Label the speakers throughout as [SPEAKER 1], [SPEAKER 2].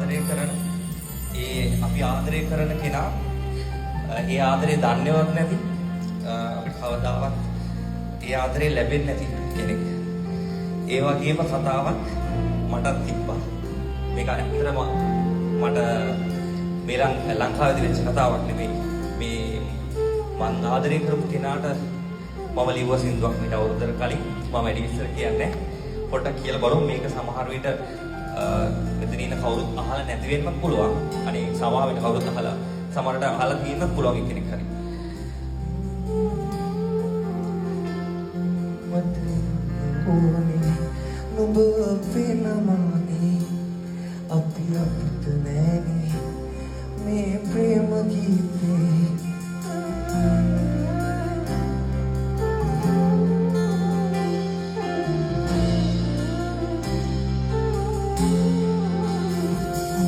[SPEAKER 1] ආදරය කරන අපි ආදරය කරන කෙනා ඒ ආදරේ දන්නේවත් නැති අපිට කවදාවත් ඒ ආදරේ ලැබෙන්නේ නැති කෙනෙක්. ඒ වගේම කතාවක් මටත් තිබ්බා. මේක ඇත්තටම මට මේ ලංකාවේදී වෙච්ච කතාවක් නෙමෙයි. මේ මං ආදරය කරපු කෙනාට මම ලිව්ව සින්දුවක් මීට අවුරුද්දකට කලින් මම වැඩි විස්තර කියන්නේ පොඩ්ඩක් කියලා බලමු. මේක සමහර විට මෙතන ඉන්න කවුරුත් අහලා නැති වෙන්නත් පුළුවන්. අනේ සමහර විට කවුරුත් අහලා සමහරට අහලා තියෙන්නත් පුළුවන් කෙනෙක් හරි.
[SPEAKER 2] නුඹ වෙනමනේ අපි අපිට නෑනේ මේ ප්‍රේම ගීතේ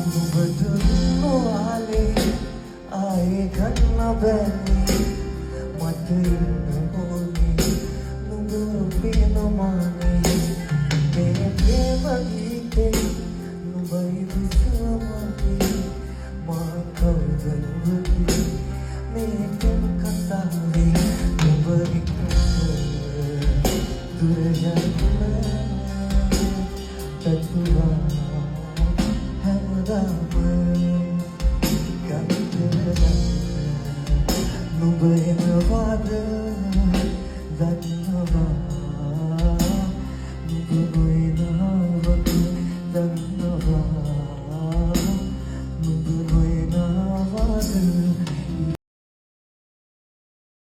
[SPEAKER 2] නුඹට නොආලේ ආයේ ගන්න බැන්නේ මට ඉන්න ඕනේ නුඹ වෙනමනේ මේ ප්‍රේම ගීතේ නුඹයි විසමනේ මා කවුරුද මේ තුන් කතාවේ නුඹ දුර යන්න පැතුවා හැමදාම ගන්තර නුඹ එනවාද දන්නේ